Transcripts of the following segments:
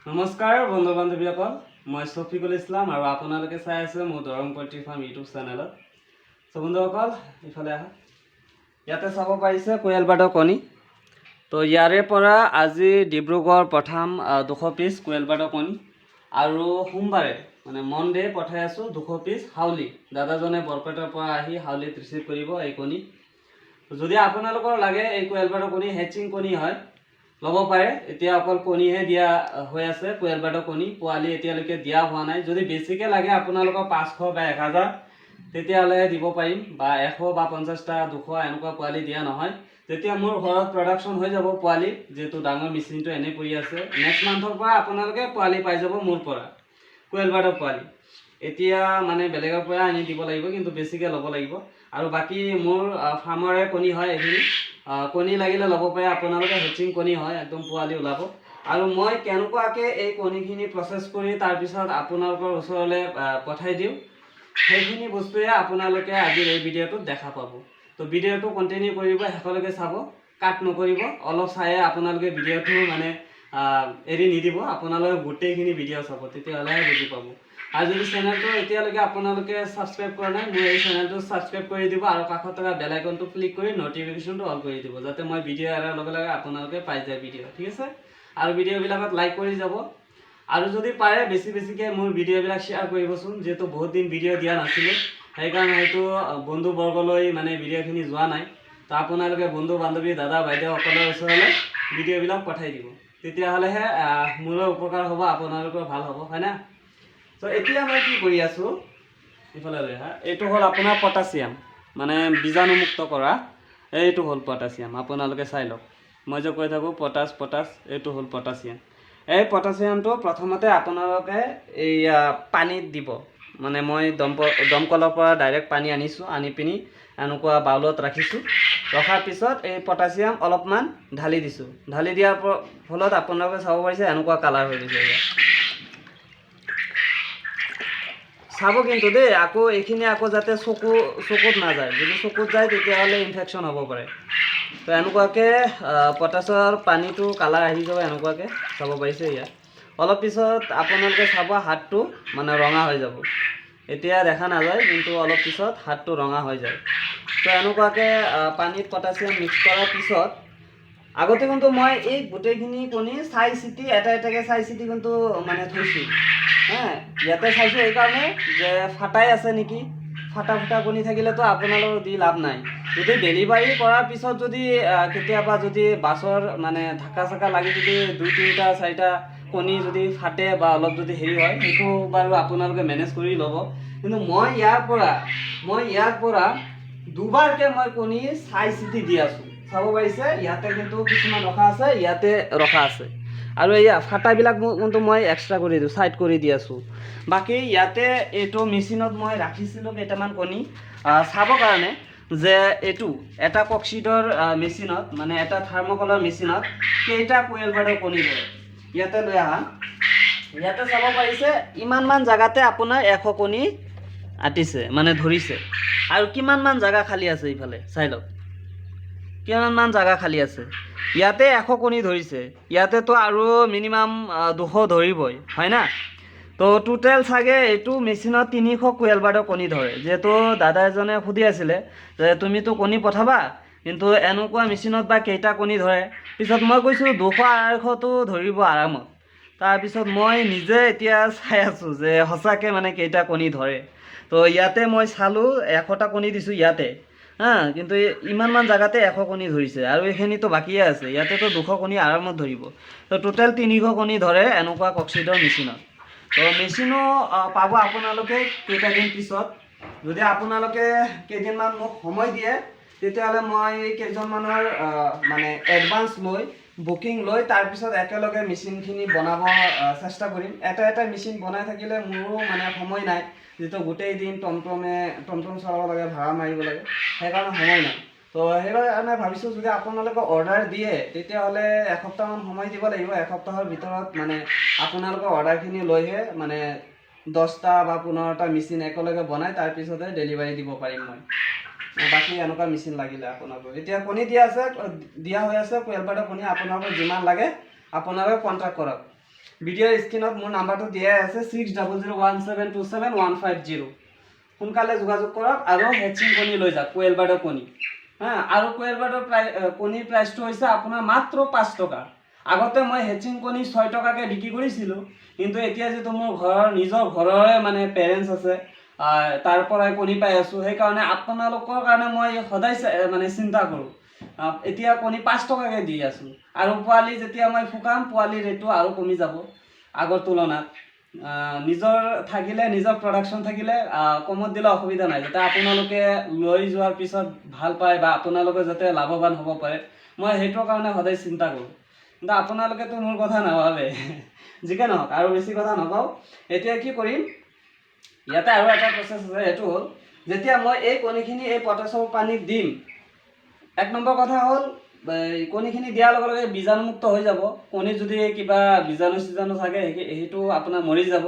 নমস্কাৰ বন্ধু বান্ধৱীসকল, মই শফিকুল ইছলাম আৰু আপোনালোকে চাই আছে মোৰ দৰং পৈতৃক ফাৰ্ম ইউটিউব চেনেলত। বন্ধুসকল ইফালে আহক। ইয়াতে চাব পাৰিছে কোয়েল বাৰ্ডৰ কণী। তো ইয়াৰে পৰা আজি ডিব্ৰুগড় পঠাম 200 পিচ কোয়েল বাৰ্ডৰ কণী আৰু সোমবাৰে মানে মনডে পঠাই আছোঁ 200 পিচ হাউলি। দাদাজনে বৰপেটাৰ পৰা আহি হাউলিত ৰিচিভ কৰিব এই কণী। যদি আপোনালোকৰ লাগে এই কোয়েল বাৰ্ডৰ কণী হেচিং কণী হয় ল'ব পাৰে। এতিয়া অকল কণীহে দিয়া হৈ আছে, কোয়েল বাৰ্ডৰ কণী পোৱালি এতিয়ালৈকে দিয়া হোৱা নাই। যদি বেছিকৈ লাগে আপোনালোকৰ 500 বা 1000 তেতিয়াহ'লে দিব পাৰিম, বা 100 বা 50টা 200 এনেকুৱা পোৱালি দিয়া নহয়। তেতিয়া মোৰ ঘৰত প্ৰডাকশ্যন হৈ যাব পোৱালি, যিহেতু ডাঙৰ মেচিনটো এনেই পৰি আছে। নেক্সট মান্থৰ পৰা আপোনালোকে পোৱালি পাই যাব মোৰ পৰা কোয়েল বাৰ্ডৰ পোৱালি। এতিয়া মানে বেলেগৰ পৰা আনি দিব লাগিব, কিন্তু বেছিকৈ ল'ব লাগিব। আৰু বাকী মোৰ ফাৰ্মৰে কণী হয় এইখিনি। কণী লাগিলে ল'ব পাৰে আপোনালোকে, হেচিং কণী হয়, একদম পোৱালি ওলাব। আৰু মই কেনেকুৱাকৈ এই কণীখিনি প্ৰচেছ কৰি তাৰপিছত আপোনালোকৰ ওচৰলৈ পঠাই দিওঁ, সেইখিনি বস্তুৱে আপোনালোকে আজিৰ এই ভিডিঅ'টোত দেখা পাব। তো ভিডিঅ'টো কণ্টিনিউ কৰিব, শেষলৈকে চাব, কাট নকৰিব। অলপ চায়ে আপোনালোকে ভিডিঅ'টো মানে এৰি নিদিব, আপোনালোকে গোটেইখিনি ভিডিঅ' চাব, তেতিয়াহ'লেহে বুজি পাব। আৰু যদি চেনেলটো এতিয়ালৈকে আপোনালোকে ছাবস্ক্ৰাইব কৰা নাই, মোৰ এই চেনেলটো ছাবস্ক্ৰাইব কৰি দিব আৰু কাষত থকা বেল আইকনটো ক্লিক কৰি নটিফিকেশ্যনটো অন কৰি দিব, যাতে মই ভিডিঅ' এৰাৰ লগে লগে আপোনালোকে পাই যায় ভিডিঅ'। ঠিক আছে? আৰু ভিডিঅ'বিলাকত লাইক কৰি যাব, আৰু যদি পাৰে বেছিকৈ মোৰ ভিডিঅ'বিলাক শ্বেয়াৰ কৰিবচোন, যিহেতু বহুত দিন ভিডিঅ' দিয়া নাছিলোঁ। সেইকাৰণে হয়তো বন্ধুবৰ্গলৈ মানে ভিডিঅ'খিনি যোৱা নাই। তো আপোনালোকে বন্ধু বান্ধৱী দাদা বাইদেউসকলৰ ওচৰলৈ ভিডিঅ'বিলাক পঠাই দিব, তেতিয়াহ'লেহে মোৰো উপকাৰ হ'ব, আপোনালোকৰ ভাল হ'ব, হয় না? তো এতিয়া মই কি কৰি আছোঁ, ইফালে লৈ আহা। এইটো হ'ল আপোনাৰ পটাছিয়াম, মানে বীজাণুমুক্ত কৰা। এইটো হ'ল পটাছিয়াম, আপোনালোকে চাই লওক। মই যে কৈ থাকোঁ পটাছ, এইটো হ'ল পটাছিয়াম। এই পটাছিয়ামটো প্ৰথমতে আপোনালোকে এই পানীত দিব। মানে মই দমকলৰ পৰা ডাইৰেক্ট পানী আনিছোঁ, আনি পিনি এনেকুৱা বাউলত ৰাখিছোঁ। ৰখাৰ পিছত এই পটাছিয়াম অলপমান ঢালি দিছোঁ। ঢালি দিয়াৰ ফলত আপোনালোকে চাব পাৰিছে এনেকুৱা কালাৰ হৈ গৈছে। চাব কিন্তু দেই, আকৌ এইখিনি আকৌ যাতে চকুত নাযায়। যদি চকুত যায় তেতিয়াহ'লে ইনফেকশ্যন হ'ব পাৰে। তো এনেকুৱাকৈ পটাছৰ পানীটো কালাৰ আহি যাব, এনেকুৱাকৈ চাব পাৰিছে ইয়াত। অলপ পিছত আপোনালোকে চাব হাতটো মানে ৰঙা হৈ যাব। এতিয়া দেখা নাযায়, কিন্তু অলপ পিছত হাতটো ৰঙা হৈ যায়। তো এনেকুৱাকৈ পানীত পটাছিয়াম মিক্স কৰাৰ পিছত আগতে কিন্তু মই এই গোটেইখিনি কণী চাই চিতি এটাকৈ চাই চিতি কিন্তু মানে থৈছোঁ। ইয়াতে চাইছোঁ এইকাৰণে যে ফাটাই আছে নেকি, ফাটা কণী থাকিলেতো আপোনালোকৰ দি লাভ নাই। যদি ডেলিভাৰী কৰাৰ পিছত যদি কেতিয়াবা যদি বাছৰ মানে ঢাকা চাকা লাগি যদি 2-3টা 4টা কণী যদি ফাটে বা অলপ যদি হেৰি হয়, সেইটো বাৰু আপোনালোকে মেনেজ কৰি ল'ব। কিন্তু মই ইয়াৰ পৰা দুবাৰকৈ মই কণী চাই চিতি দি আছোঁ। চাব পাৰিছে ইয়াতে কিন্তু কিছুমান ৰখা আছে, ইয়াতে ৰখা আছে। আৰু এই ফাটাবিলাক কিন্তু মই এক্সট্ৰা কৰি দিওঁ, ছাইড কৰি দি আছোঁ। বাকী ইয়াতে এইটো মেচিনত মই ৰাখিছিলোঁ কেইটামান কণী চাবৰ কাৰণে, যে এইটো এটা ককচিডৰ মেচিনত, মানে এটা থাৰ্মকলৰ মেচিনত কেইটা কোয়েল বাৰ্ডৰ কণী ধৰে। ইয়াতে লৈ আহা। ইয়াতে চাব পাৰিছে ইমানমান জেগাতে আপোনাৰ 100 কণী আটিছে, মানে ধৰিছে। আৰু কিমানমান জেগা খালী আছে ইফালে চাই লওক, কিমানমান জেগা খালী আছে। ইয়াতে 100 কণী ধৰিছে, ইয়াতেতো আৰু মিনিমাম 200 ধৰিবই, হয় না? তো টোটেল চাগে এইটো মেচিনত 300 কোয়েল বাৰ্ডৰ কণী ধৰে। যিহেতু দাদা এজনে সুধি আছিলে যে তুমিতো কণী পঠাবা, কিন্তু এনেকুৱা মেচিনত বা কেইটা কণী ধৰে। পিছত মই কৈছোঁ 200-250টো ধৰিব আৰামত। তাৰপিছত মই নিজে এতিয়া চাই আছোঁ যে সঁচাকৈ মানে কেইটা কণী ধৰে। তো ইয়াতে মই চালোঁ 100টা কণী দিছোঁ ইয়াতে, কিন্তু ইমানমান জেগাতে 100 কণী ধৰিছে, আৰু এইখিনিতো বাকীয়ে আছে। ইয়াতেতো 200 কণী আৰামত ধৰিব। তো টোটেল 300 কণী ধৰে এনেকুৱা ককচিডৰ মেচিনত। তো মেচিনো পাব আপোনালোকে কেইটাদিন পিছত। যদি আপোনালোকে কেইদিনমান মোক সময় দিয়ে, তেতিয়াহ'লে মই কেইজনমানৰ মানে এডভান্স লৈ বুকিং লৈ তাৰপিছত একেলগে মেচিনখিনি বনাব চেষ্টা কৰিম। এটা মেচিন বনাই থাকিলে মোৰো মানে সময় নাই, যিহেতু গোটেই দিন টমটম চলাব লাগে, ভাড়া মাৰিব লাগে, সেইকাৰণে সময় নাই। তো সেইকাৰণে ভাবিছোঁ যদি আপোনালোকে অৰ্ডাৰ দিয়ে তেতিয়াহ'লে এসপ্তাহমান সময় দিব লাগিব। এসপ্তাহৰ ভিতৰত মানে আপোনালোকৰ অৰ্ডাৰখিনি লৈহে মানে 10টা বা 15টা মেচিন একেলগে বনাই তাৰপিছতহে ডেলিভাৰী দিব পাৰিম মই। বাকী এনেকুৱা মেচিন লাগিলে আপোনালোকক। এতিয়া কণী দিয়া হৈ আছে কোয়েল বাৰ্ডৰ কণী। আপোনালোকৰ যিমান লাগে আপোনালোকে কণ্টেক্ট কৰক। ভিডিঅ'ৰ স্ক্ৰীনত মোৰ নাম্বাৰটো দিয়াই আছে 6001727150 সোনকালে যোগাযোগ কৰক আৰু হেচিং কণী লৈ যাওক কোয়েল বাৰ্ডৰ কণী হা আৰু কোয়েল বাৰ্ডৰ কণীৰ প্ৰাইচটো হৈছে আপোনাৰ মাত্ৰ 5 টকা আগতে মই হেচিং কণী 6 টকাকৈ বিক্ৰী কৰিছিলোঁ কিন্তু এতিয়া যেটো মোৰ ঘৰৰ নিজৰ ঘৰৰে মানে পেৰেণ্টছ আছে তাৰ পৰাই কণী পাই আছোঁ সেইকাৰণে আপোনালোকৰ কাৰণে মই সদায় মানে চিন্তা কৰোঁ এতিয়া কণী 5 টকাকৈ দি আছোঁ আৰু পোৱালি যেতিয়া মই ফুকাম পোৱালিৰ ৰেটটো আৰু কমি যাব আগৰ তুলনাত নিজৰ থাকিলে নিজৰ প্ৰডাকশ্যন থাকিলে কমত দিলে অসুবিধা নাই যাতে আপোনালোকে লৈ যোৱাৰ পিছত ভাল পায় বা আপোনালোকে যাতে লাভৱান হ'ব পাৰে মই সেইটোৰ কাৰণে সদায় চিন্তা কৰোঁ কিন্তু আপোনালোকেতো মোৰ কথা নাভাবে যিকে নহওক আৰু বেছি কথা নকওঁ এতিয়া কি কৰিম ইয়াতে আৰু এটা প্ৰচেছ আছে সেইটো হ'ল যেতিয়া মই এই কণীখিনি এই পটাছৰ পানীত দিম এক নম্বৰ কথা হ'ল কণীখিনি দিয়াৰ লগে লগে বীজাণুমুক্ত হৈ যাব কণী যদি কিবা বীজাণু থাকে সেইটো আপোনাৰ মৰি যাব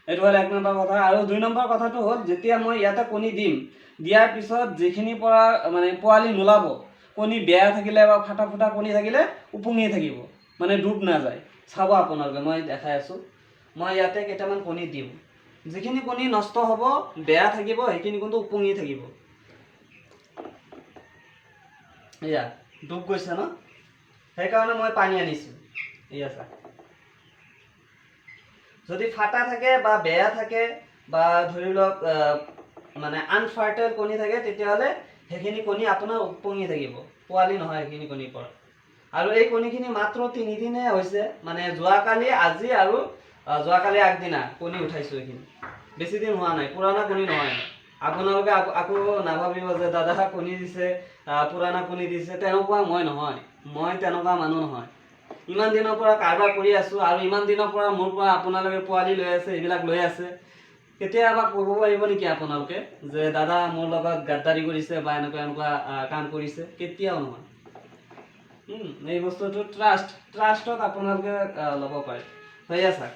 এইটো হ'ল এক নম্বৰ কথা আৰু দুই নম্বৰ কথাটো হ'ল যেতিয়া মই ইয়াতে কণী দিম দিয়াৰ পিছত যিখিনিৰ পৰা মানে পোৱালি নোলাব কণী বেয়া থাকিলে বা ফাটা ফুটা কণী থাকিলে উপঙি থাকিব মানে ডুব নাযায় চাব আপোনালোকে মই দেখাই আছোঁ মই ইয়াতে কেইটামান কণী দিম যিখিনি কণী নষ্ট হ'ব বেয়া থাকিব সেইখিনি কিন্তু উপঙি থাকিব এয়া ডুব গৈছে ন সেইকাৰণে মই পানী আনিছোঁ এয়া চা যদি ফাটা থাকে বা বেয়া থাকে বা ধৰি লওক মানে আনফাৰ্টাইল কণী থাকে তেতিয়াহ'লে সেইখিনি কণী আপোনাৰ উপঙি থাকিব পোৱালি নহয় সেইখিনি কণীৰ পৰা আৰু এই কণীখিনি মাত্ৰ 3 দিনহে হৈছে মানে যোৱাকালি আজি আৰু যোৱাকালি আগদিনা কণী উঠাইছোঁ এইখিনি বেছি দিন হোৱা নাই পুৰণা কণী নহয় আপোনালোকে আকৌ নাভাবিব যে দাদা কণী দিছে পুৰণা কণী দিছে তেনেকুৱা মই নহয় মই তেনেকুৱা মানুহ নহয় ইমান দিনৰ পৰা কাৰবাৰ কৰি আছোঁ আৰু ইমান দিনৰ পৰা মোৰ পৰা আপোনালোকে পোৱালি লৈ আছে এইবিলাক লৈ আছে কেতিয়াবা ক'ব পাৰিব নেকি আপোনালোকে যে দাদা মোৰ লগত গাদ্দাৰি কৰিছে বা এনেকুৱা কাম কৰিছে কেতিয়াও নহয় এই বস্তুটো ট্ৰাষ্টত আপোনালোকে ল'ব পাৰে হয় আছে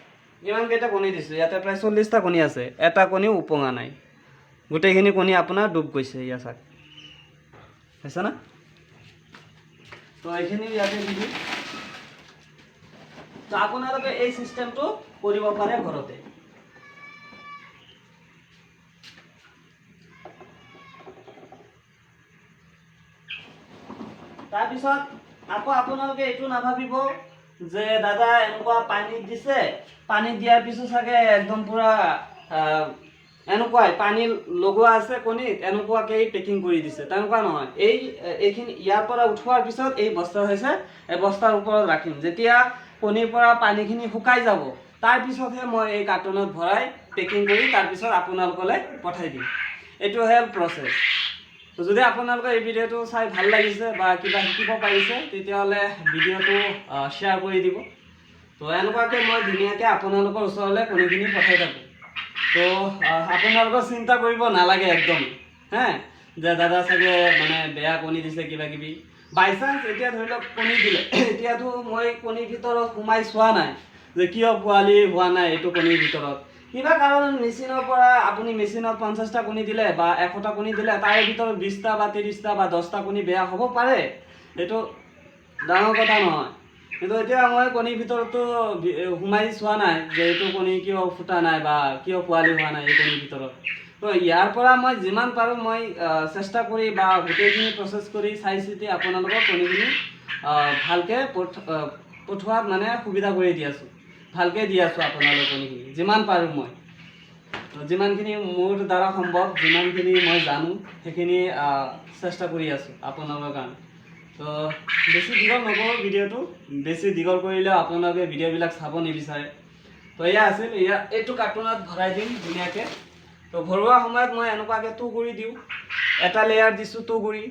ইমানকেইটা কণী দিছোঁ ইয়াতে প্ৰায় 40টা কণী আছে এটা কণীও উপঙা নাই গোটেইখিনি কণী আপোনাৰ ডুব গৈছে ইয়া চাক হৈছে না তো এইখিনি ইয়াতে দি দিম তো আপোনালোকে এই চিষ্টেমটো কৰিব পাৰে ঘৰতে তাৰপিছত আকৌ আপোনালোকে এইটো নাভাবিব যে দাদা এনেকুৱা পানীত দিছে পানীত দিয়াৰ পিছত চাগে একদম পুৰা এনেকুৱাই পানী লগোৱা আছে কণীত এনেকুৱাকৈ পেকিং কৰি দিছে তেনেকুৱা নহয় এইখিনি ইয়াৰ পৰা উঠোৱাৰ পিছত এই বস্তা হৈছে এই বস্তাৰ ওপৰত ৰাখিম যেতিয়া কণীৰ পৰা পানীখিনি শুকাই যাব তাৰপিছতহে মই এই কাৰ্টুনত ভৰাই পেকিং কৰি তাৰপিছত আপোনালোকলৈ পঠাই দিম এইটো হ'ল প্ৰচেছ তো যদি আপোনালোকৰ এই ভিডিঅ'টো চাই ভাল লাগিছে বা কিবা শিকিব পাৰিছে তেতিয়াহ'লে ভিডিঅ'টো শ্বেয়াৰ কৰি দিব তো এনেকুৱাকৈ মই ধুনীয়াকৈ আপোনালোকৰ ওচৰলৈ কণীখিনি পঠাই থাকোঁ তো আপোনালোকৰ চিন্তা কৰিব নালাগে একদম হে যে দাদা চাগে মানে বেয়া কণী দিছে কিবা কিবি বাই চান্স এতিয়া ধৰি লওক কণী দিলে এতিয়াতো মই কণীৰ ভিতৰত সোমাই চোৱা নাই যে কিয় পোৱালি হোৱা নাই এইটো কণীৰ ভিতৰত কিবা কাৰণ মেচিনৰ পৰা আপুনি মেচিনত 50টা কণী দিলে বা 100টা কণী দিলে তাৰে ভিতৰত 20টা বা 30টা বা 10টা কণী বেয়া হ'ব পাৰে এইটো ডাঙৰ কথা নহয় কিন্তু এতিয়া মই কণীৰ ভিতৰতো সোমাই চোৱা নাই যে এইটো কণী কিয় ফুটা নাই বা কিয় পোৱালি হোৱা নাই এই কণীৰ ভিতৰত তো ইয়াৰ পৰা মই যিমান পাৰোঁ মই চেষ্টা কৰি বা গোটেইখিনি প্ৰচেছ কৰি চাই চিতি আপোনালোকৰ কণীখিনি ভালকৈ পঠোৱাত মানে সুবিধা কৰি দি আছোঁ ভালকৈ দি আছোঁ আপোনালোকৰ কণীখিনি যিমান পাৰোঁ মই যিমানখিনি মোৰ দ্বাৰা সম্ভৱ যিমানখিনি মই জানো সেইখিনি চেষ্টা কৰি আছোঁ আপোনালোকৰ কাৰণে তো বেছি দীঘল নকৰোঁ ভিডিঅ'টো বেছি দীঘল কৰিলেও আপোনালোকে ভিডিঅ'বিলাক চাব নিবিচাৰে তো এয়া আছিল এইটো কাৰ্টুনত ভৰাই দিম ধুনীয়াকৈ তো ভৰোৱা সময়ত মই এনেকুৱাকৈ তুঁহগুৰি দিওঁ এটা লেয়াৰ দিছোঁ তুঁহগুৰি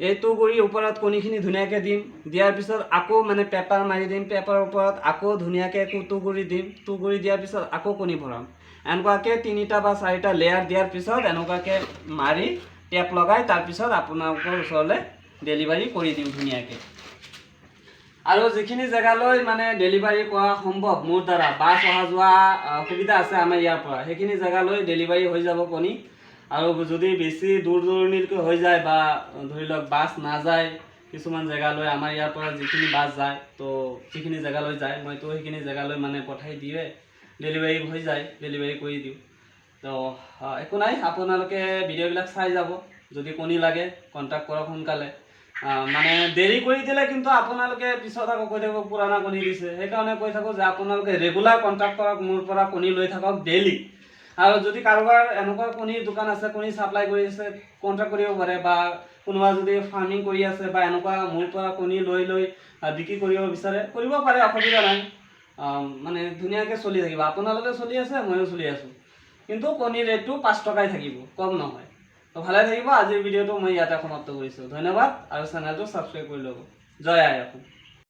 এই তুঁহগুৰিৰ ওপৰত কণীখিনি ধুনীয়াকৈ দিম দিয়াৰ পিছত আকৌ মানে পেপাৰ মাৰি দিম পেপাৰৰ ওপৰত আকৌ ধুনীয়াকৈ তুঁহগুৰি দিম তুঁহগুৰি দিয়াৰ পিছত আকৌ কণী ভৰাম এনেকুৱাকৈ 3টা বা 4টা লেয়াৰ দিয়াৰ পিছত এনেকুৱাকৈ মাৰি টেপ লগাই তাৰপিছত আপোনালোকৰ ওচৰলৈ ডেলিভাৰী কৰি দিম ধুনীয়াকৈ আৰু যিখিনি জেগালৈ মানে ডেলিভাৰী কৰা সম্ভৱ মোৰ দ্বাৰা বাছ অহা যোৱা সুবিধা আছে আমাৰ ইয়াৰ পৰা সেইখিনি জেগালৈ ডেলিভাৰী হৈ যাব কণী আৰু যদি বেছি দূৰ দূৰণিলৈকে হৈ যায় বা ধৰি লওক বাছ নাযায় কিছুমান জেগালৈ আমাৰ ইয়াৰ পৰা যিখিনি বাছ যায় তো যিখিনি জেগালৈ যায় মইতো সেইখিনি জেগালৈ মানে পঠাই দিয়ে ডেলিভাৰী হৈ যায় ডেলিভাৰী কৰি দিওঁ তো একো নাই আপোনালোকে ভিডিঅ'বিলাক চাই যাব যদি কণী লাগে কণ্টেক্ট কৰক সোনকালে মানে দেৰি কৰি দিলে কিন্তু আপোনালোকে পিছত আকৌ কৈ থাকিব পুৰণা কণী দিছে সেইকাৰণে কৈ থাকোঁ যে আপোনালোকে ৰেগুলাৰ কণ্টেক্ট কৰক মোৰ পৰা কণী লৈ থাকক ডেইলি আৰু যদি কাৰোবাৰ এনেকুৱা কণীৰ দোকান আছে কণী ছাপ্লাই কৰি আছে কণ্টেক্ট কৰিব পাৰে বা কোনোবা যদি ফাৰ্মিং কৰি আছে বা এনেকুৱা মোৰ পৰা কণী লৈ বিক্ৰী কৰিব বিচাৰে কৰিব পাৰে অসুবিধা নাই মানে ধুনীয়াকৈ চলি থাকিব আপোনালোকে চলি আছে ময়ো চলি আছোঁ কিন্তু কণীৰ ৰেটটো 5 টকাই থাকিব কম নহয় তো ভালে থাকিব আজিৰ ভিডিঅ'টো মই ইয়াতে সমাপ্ত কৰিছোঁ ধন্যবাদ আৰু চেনেলটো ছাবস্ক্ৰাইব কৰি ল'ব জয় আই অসম